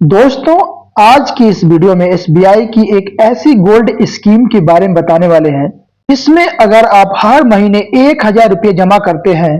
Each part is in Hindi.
दोस्तों, आज की इस वीडियो में एसबीआई की एक ऐसी गोल्ड स्कीम के बारे में बताने वाले हैं। इसमें अगर आप हर महीने 1,000 रुपये जमा करते हैं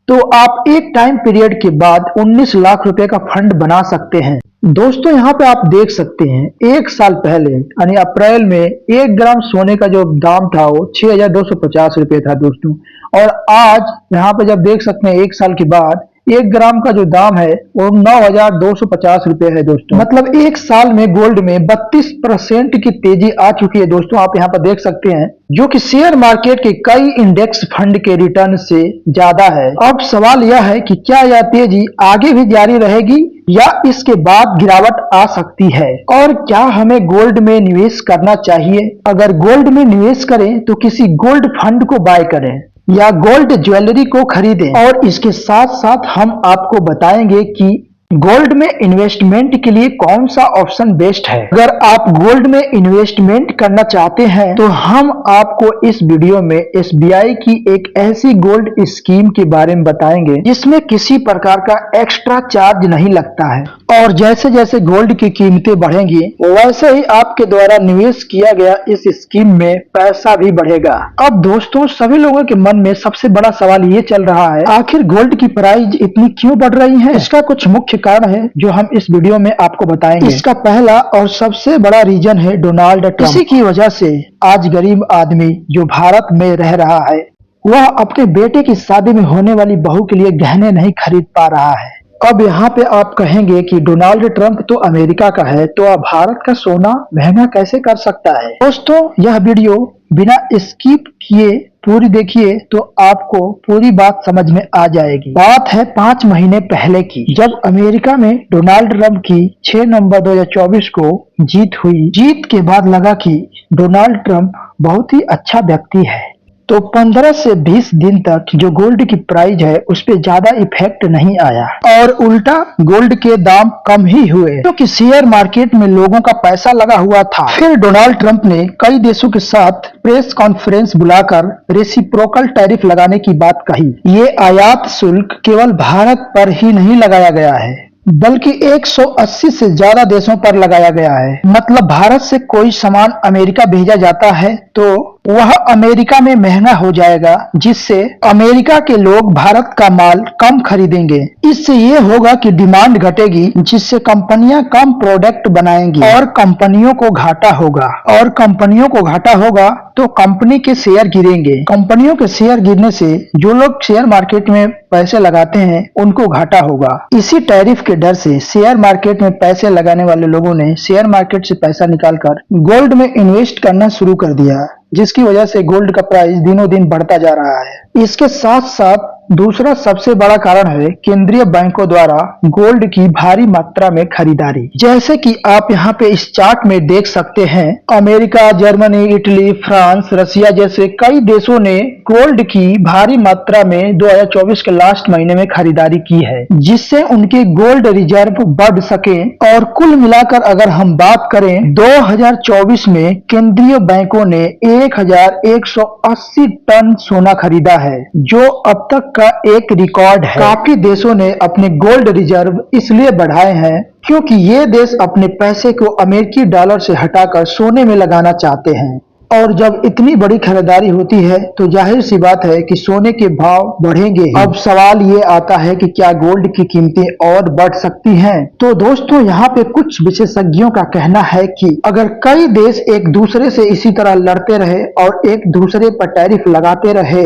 तो आप एक टाइम पीरियड के बाद 19 लाख रुपए का फंड बना सकते हैं। दोस्तों, यहाँ पे आप देख सकते हैं एक साल पहले यानी अप्रैल में 1 ग्राम सोने का जो दाम था वो 6,250 रुपये था दोस्तों। और आज यहाँ पे जब देख सकते हैं एक साल के बाद 1 ग्राम का जो दाम है वो 9,250 रुपये है दोस्तों। मतलब एक साल में गोल्ड में 32% की तेजी आ चुकी है दोस्तों। आप यहाँ पर देख सकते हैं, जो कि शेयर मार्केट के कई इंडेक्स फंड के रिटर्न से ज्यादा है। अब सवाल यह है कि क्या यह तेजी आगे भी जारी रहेगी या इसके बाद गिरावट आ सकती है, और क्या हमें गोल्ड में निवेश करना चाहिए। अगर गोल्ड में निवेश करें तो किसी गोल्ड फंड को बाय करें या गोल्ड ज्वेलरी को खरीदें। और इसके साथ साथ हम आपको बताएंगे कि गोल्ड में इन्वेस्टमेंट के लिए कौन सा ऑप्शन बेस्ट है। अगर आप गोल्ड में इन्वेस्टमेंट करना चाहते हैं तो हम आपको इस वीडियो में एसबीआई की एक ऐसी गोल्ड स्कीम के बारे में बताएंगे जिसमें किसी प्रकार का एक्स्ट्रा चार्ज नहीं लगता है, और जैसे जैसे गोल्ड की कीमतें बढ़ेंगी वैसे ही आपके द्वारा निवेश किया गया इस स्कीम में पैसा भी बढ़ेगा। अब दोस्तों, सभी लोगों के मन में सबसे बड़ा सवाल ये चल रहा है, आखिर गोल्ड की प्राइस इतनी क्यों बढ़ रही है। इसका कुछ मुख्य कारण है जो हम इस वीडियो में आपको बताएंगे। इसका पहला और सबसे बड़ा रीजन है डोनाल्ड ट्रंप। इसी की वजह से आज गरीब आदमी जो भारत में रह रहा है वह अपने बेटे की शादी में होने वाली बहू के लिए गहने नहीं खरीद पा रहा है। अब यहाँ पे आप कहेंगे कि डोनाल्ड ट्रंप तो अमेरिका का है तो अब भारत का सोना महंगा कैसे कर सकता है। दोस्तों, यह वीडियो बिना स्किप किए पूरी देखिए तो आपको पूरी बात समझ में आ जाएगी। बात है 5 महीने पहले की, जब अमेरिका में डोनाल्ड ट्रंप की 6 नवंबर 2024 को जीत हुई। जीत के बाद लगा कि डोनाल्ड ट्रंप बहुत ही अच्छा व्यक्ति है, तो 15 से 20 दिन तक जो गोल्ड की प्राइस है उस पे ज्यादा इफेक्ट नहीं आया और उल्टा गोल्ड के दाम कम ही हुए, क्योंकि शेयर मार्केट में लोगों का पैसा लगा हुआ था। फिर डोनाल्ड ट्रंप ने कई देशों के साथ प्रेस कॉन्फ्रेंस बुलाकर रेसिप्रोकल टैरिफ लगाने की बात कही। ये आयात शुल्क केवल भारत पर ही नहीं लगाया गया है बल्कि 180 से ज्यादा देशों पर लगाया गया है। मतलब भारत से कोई सामान अमेरिका भेजा जाता है तो वह अमेरिका में महंगा हो जाएगा, जिससे अमेरिका के लोग भारत का माल कम खरीदेंगे। इससे ये होगा कि डिमांड घटेगी, जिससे कंपनियां कम प्रोडक्ट बनाएंगी और कंपनियों को घाटा होगा। और कंपनियों को घाटा होगा तो कंपनी के शेयर गिरेंगे। कंपनियों के शेयर गिरने से जो लोग शेयर मार्केट में पैसे लगाते हैं उनको घाटा होगा। इसी टैरिफ के डर से शेयर मार्केट में पैसे लगाने वाले लोगों ने शेयर मार्केट से पैसा निकालकर गोल्ड में इन्वेस्ट करना शुरू कर दिया, जिसकी वजह से गोल्ड का प्राइस दिनों दिन बढ़ता जा रहा है। इसके साथ साथ दूसरा सबसे बड़ा कारण है केंद्रीय बैंकों द्वारा गोल्ड की भारी मात्रा में खरीदारी। जैसे कि आप यहाँ पे इस चार्ट में देख सकते हैं, अमेरिका, जर्मनी, इटली, फ्रांस, रसिया जैसे कई देशों ने गोल्ड की भारी मात्रा में 2024 के लास्ट महीने में खरीदारी की है, जिससे उनके गोल्ड रिजर्व बढ़ सके। और कुल मिलाकर अगर हम बात करें 2024 में केंद्रीय बैंकों ने 1,180 टन सोना खरीदा है, जो अब तक का एक रिकॉर्ड है। काफी देशों ने अपने गोल्ड रिजर्व इसलिए बढ़ाए हैं क्योंकि ये देश अपने पैसे को अमेरिकी डॉलर से हटाकर सोने में लगाना चाहते हैं। और जब इतनी बड़ी खरीदारी होती है तो जाहिर सी बात है कि सोने के भाव बढ़ेंगे। अब सवाल ये आता है कि क्या गोल्ड की कीमतें और बढ़ सकती हैं। तो दोस्तों, यहाँ पे कुछ विशेषज्ञों का कहना है कि अगर कई देश एक दूसरे से इसी तरह लड़ते रहे और एक दूसरे पर टैरिफ लगाते रहे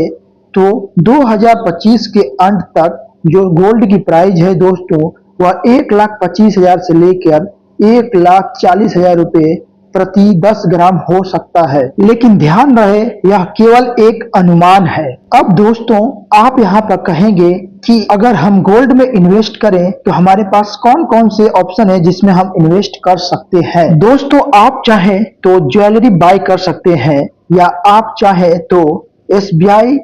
तो 2025 के अंत तक जो गोल्ड की प्राइस है दोस्तों वह 1,25,000 से लेकर 1,40,000 रुपए प्रति 10 ग्राम हो सकता है। लेकिन ध्यान रहे, यह केवल एक अनुमान है। अब दोस्तों, आप यहाँ पर कहेंगे कि अगर हम गोल्ड में इन्वेस्ट करें तो हमारे पास कौन कौन से ऑप्शन है जिसमें हम इन्वेस्ट कर सकते हैं। दोस्तों, आप चाहें तो ज्वेलरी बाय कर सकते हैं या आप चाहें तो SBI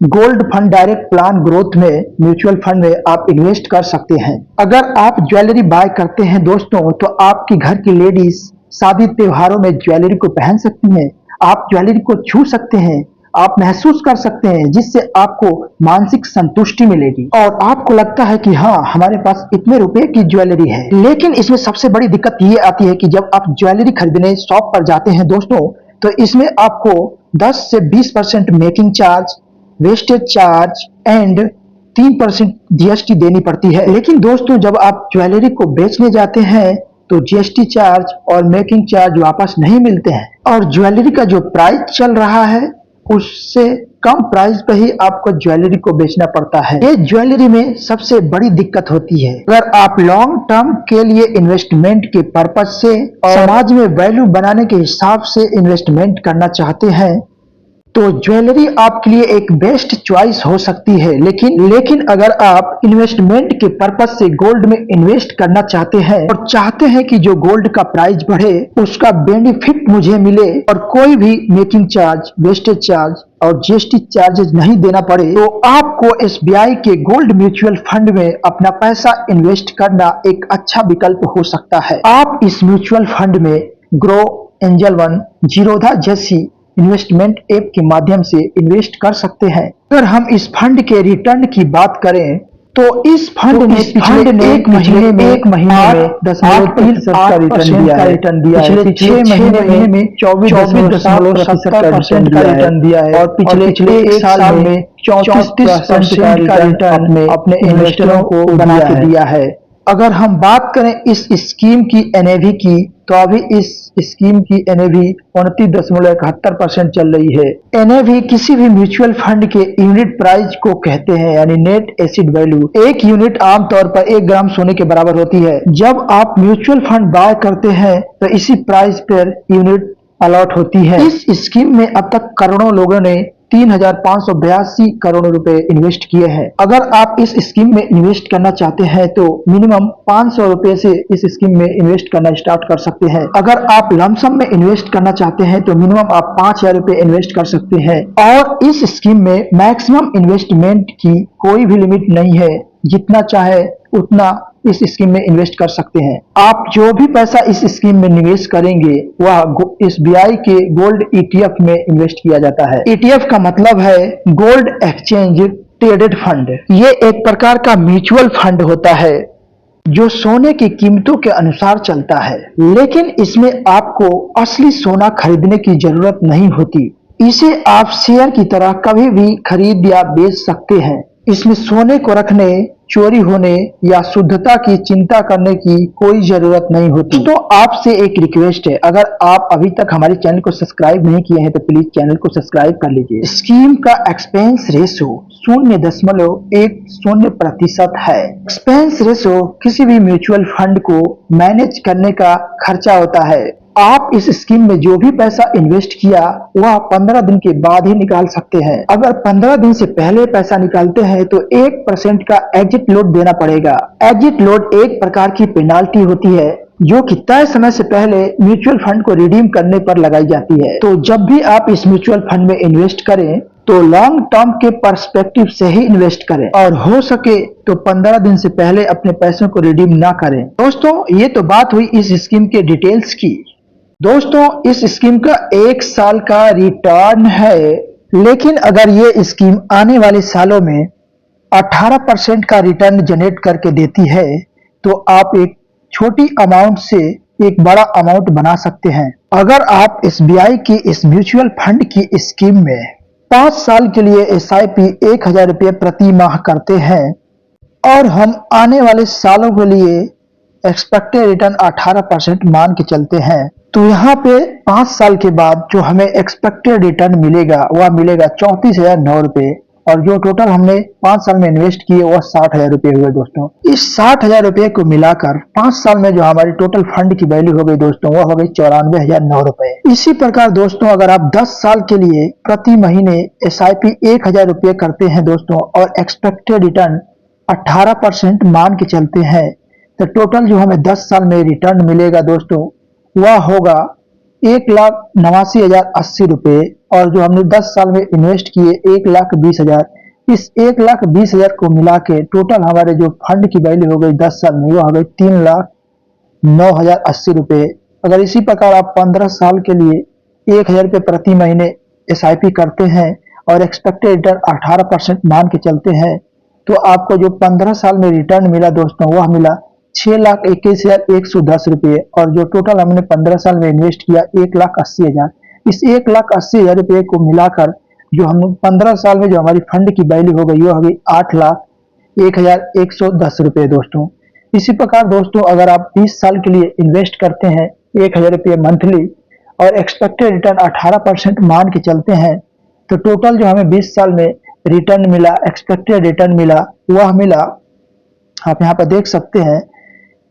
gold fund direct plan growth में म्यूचुअल फंड में आप इन्वेस्ट कर सकते हैं। अगर आप ज्वेलरी बाय करते हैं दोस्तों तो आपकी घर की लेडीज शादी त्योहारों में ज्वेलरी को पहन सकती हैं, आप ज्वेलरी को छू सकते हैं, आप महसूस कर सकते हैं, जिससे आपको मानसिक संतुष्टि मिलेगी और आपको लगता है कि हाँ, हमारे पास इतने रुपए की ज्वेलरी है। लेकिन इसमें सबसे बड़ी दिक्कत ये आती है कि जब आप ज्वेलरी खरीदने शॉप पर जाते हैं दोस्तों, तो इसमें आपको 10 से 20% making charge, wastage charge and 3% GST देनी पड़ती है। लेकिन दोस्तों, जब आप ज्वेलरी को बेचने जाते हैं तो जीएसटी चार्ज और मेकिंग चार्ज वापस नहीं मिलते हैं और ज्वेलरी का जो प्राइस चल रहा है उससे कम प्राइस पे ही आपको ज्वेलरी को बेचना पड़ता है। ये ज्वेलरी में सबसे बड़ी दिक्कत होती है। अगर आप लॉन्ग टर्म के लिए इन्वेस्टमेंट के पर्पज से और समाज में वैल्यू बनाने के हिसाब से इन्वेस्टमेंट करना चाहते हैं तो ज्वेलरी आपके लिए एक बेस्ट चॉइस हो सकती है। लेकिन अगर आप इन्वेस्टमेंट के पर्पज से गोल्ड में इन्वेस्ट करना चाहते हैं और चाहते हैं कि जो गोल्ड का प्राइस बढ़े उसका बेनिफिट मुझे मिले और कोई भी मेकिंग चार्ज, वेस्टेज चार्ज और जीएसटी चार्जेस नहीं देना पड़े, तो आपको एसबीआई के गोल्ड म्यूचुअल फंड में अपना पैसा इन्वेस्ट करना एक अच्छा विकल्प हो सकता है। आप इस म्यूचुअल फंड में ग्रो, एंजल वन, जीरोधा जैसी इन्वेस्टमेंट ऐप के माध्यम से इन्वेस्ट कर सकते हैं। अगर हम इस फंड के रिटर्न की बात करें तो इस फंड ने पिछले एक महीने में 10.3% का रिटर्न दिया है। पिछले 6 महीने में 24.7% का रिटर्न दिया है और पिछले एक साल में 34% का रिटर्न अपने इन्वेस्टरों को बना के दिया है। अगर हम बात करें इस स्कीम की एनएवी की, तो अभी इस स्कीम की एनएवी 29.71% चल रही है। एनएवी किसी भी म्यूचुअल फंड के यूनिट प्राइस को कहते हैं, यानी नेट एसेट वैल्यू। एक यूनिट आमतौर पर 1 ग्राम सोने के बराबर होती है। जब आप म्यूचुअल फंड बाय करते हैं तो इसी प्राइस पर यूनिट अलॉट होती है। इस स्कीम में अब तक करोड़ों लोगों ने 3,582 करोड़ रुपए इन्वेस्ट किए हैं। अगर आप इस स्कीम में इन्वेस्ट करना चाहते हैं तो मिनिमम 500 रुपए से इस स्कीम में इन्वेस्ट करना स्टार्ट कर सकते हैं। अगर आप लमसम में इन्वेस्ट करना चाहते हैं तो मिनिमम आप 5,000 रुपए इन्वेस्ट कर सकते हैं और इस स्कीम में मैक्सिमम इन्वेस्टमेंट की कोई भी लिमिट नहीं है। जितना चाहे उतना इस स्कीम में इन्वेस्ट कर सकते हैं। आप जो भी पैसा इस स्कीम में निवेश करेंगे वह एसबीआई के गोल्ड ईटीएफ में इन्वेस्ट किया जाता है। ईटीएफ का मतलब है गोल्ड एक्सचेंज ट्रेडेड फंड। ये एक प्रकार का म्यूचुअल फंड होता है जो सोने की कीमतों के अनुसार चलता है, लेकिन इसमें आपको असली सोना खरीदने की जरूरत नहीं होती। इसे आप शेयर की तरह कभी भी खरीद या बेच सकते हैं। इसमें सोने को रखने, चोरी होने या शुद्धता की चिंता करने की कोई जरूरत नहीं होती। तो आपसे एक रिक्वेस्ट है, अगर आप अभी तक हमारे चैनल को सब्सक्राइब नहीं किए हैं तो प्लीज चैनल को सब्सक्राइब कर लीजिए। स्कीम का एक्सपेंस रेशो 0.10% है। एक्सपेंस रेशो किसी भी म्यूचुअल फंड को मैनेज करने का खर्चा होता है। आप इस स्कीम में जो भी पैसा इन्वेस्ट किया वह 15 दिन के बाद ही निकाल सकते हैं। अगर 15 दिन से पहले पैसा निकालते हैं तो 1% का एग्जिट लोड देना पड़ेगा। एग्जिट लोड एक प्रकार की पेनाल्टी होती है जो कि तय समय से पहले म्यूचुअल फंड को रिडीम करने पर लगाई जाती है। तो जब भी आप इस म्यूचुअल फंड में इन्वेस्ट करें तो लॉन्ग टर्म के पर्सपेक्टिव से ही इन्वेस्ट करें और हो सके तो 15 दिन से पहले अपने पैसों को रिडीम ना करें। दोस्तों, ये तो बात हुई इस स्कीम के डिटेल्स की। दोस्तों, इस स्कीम का 1 साल का रिटर्न है, लेकिन अगर ये स्कीम आने वाले सालों में 18% का रिटर्न जनरेट करके देती है तो आप एक छोटी अमाउंट से एक बड़ा अमाउंट बना सकते हैं। अगर आप एसबीआई की इस म्यूचुअल फंड की स्कीम में 5 साल के लिए एसआईपी 1,000 रुपये प्रति माह करते हैं और हम आने वाले सालों के लिए एक्सपेक्टेड रिटर्न 18% मान के चलते हैं, तो यहाँ पे 5 साल के बाद जो हमें एक्सपेक्टेड रिटर्न मिलेगा वह मिलेगा 34,009 रुपये और जो टोटल हमने 5 साल में इन्वेस्ट किए वह 60,000 रुपये हुए। दोस्तों, इस 60,000 रुपये को मिलाकर 5 साल में जो हमारी टोटल फंड की वैल्यू हो गई दोस्तों वह हो गई 94,009 रुपये। इसी प्रकार दोस्तों, अगर आप 10 साल के लिए प्रति महीने एसआईपी 1,000 रुपये करते हैं दोस्तों और एक्सपेक्टेड रिटर्न 18% मान के चलते हैं तो टोटल जो हमें 10 साल में रिटर्न मिलेगा दोस्तों वह होगा 1,89,080 रुपये और जो हमने 10 साल में इन्वेस्ट किए 1,20,000, इस 1,20,000 को मिला के टोटल हमारे जो फंड की वैल्यू हो गई 10 साल में वो हो गई 3,09,080 रुपये। अगर इसी प्रकार आप 15 साल के लिए 1,000 रुपये प्रति महीने एसआईपी करते हैं और एक्सपेक्टेड रिटर्न 18% मान के चलते हैं, तो आपको जो 15 साल में रिटर्न मिला दोस्तों वह मिला 6,21,110 रुपये। और जो टोटल हमने 15 साल में इन्वेस्ट किया 1,80,000, इस 1,80,000 रुपये को मिलाकर जो हम 15 साल में जो हमारी फंड की वैल्यू हो गई वो हो गई 8,01,110 रुपये दोस्तों। इसी प्रकार दोस्तों अगर आप 20 साल के लिए इन्वेस्ट करते हैं 1,000 रुपये मंथली और एक्सपेक्टेड रिटर्न 18% मान के चलते हैं, तो टोटल जो हमें 20 साल में रिटर्न मिला, एक्सपेक्टेड रिटर्न मिला, वह मिला, आप यहाँ पर देख सकते हैं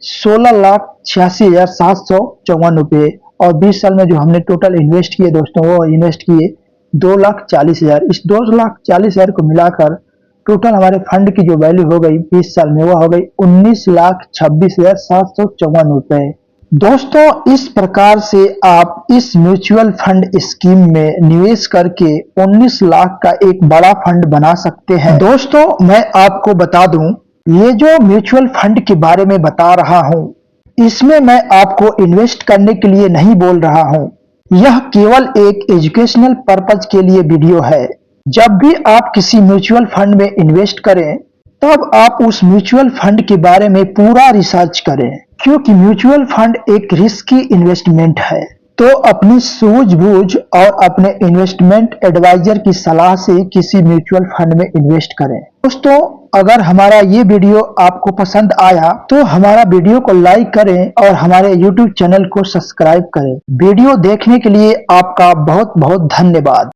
16,86,754 रुपये। और 20 साल में जो हमने टोटल इन्वेस्ट किए दोस्तों वो इन्वेस्ट किए 2,40,000। इस 2,40,000 को मिलाकर टोटल हमारे फंड की जो वैल्यू हो गई 20 साल में वह हो गई 19,26,754 रुपये। दोस्तों इस प्रकार से आप इस म्यूचुअल फंड स्कीम में निवेश करके 19 लाख का एक बड़ा फंड बना सकते हैं। दोस्तों मैं आपको बता दूं, ये जो म्यूचुअल फंड के बारे में बता रहा हूं, इसमें मैं आपको इन्वेस्ट करने के लिए नहीं बोल रहा हूं। यह केवल एक एजुकेशनल पर्पज के लिए वीडियो है। जब भी आप किसी म्यूचुअल फंड में इन्वेस्ट करें तब आप उस म्यूचुअल फंड के बारे में पूरा रिसर्च करें, क्योंकि म्यूचुअल फंड एक रिस्की इन्वेस्टमेंट है। तो अपनी सूझबूझ और अपने इन्वेस्टमेंट एडवाइजर की सलाह से किसी म्यूचुअल फंड में इन्वेस्ट करें। दोस्तों अगर हमारा ये वीडियो आपको पसंद आया तो हमारा वीडियो को लाइक करें और हमारे YouTube चैनल को सब्सक्राइब करें। वीडियो देखने के लिए आपका बहुत बहुत धन्यवाद।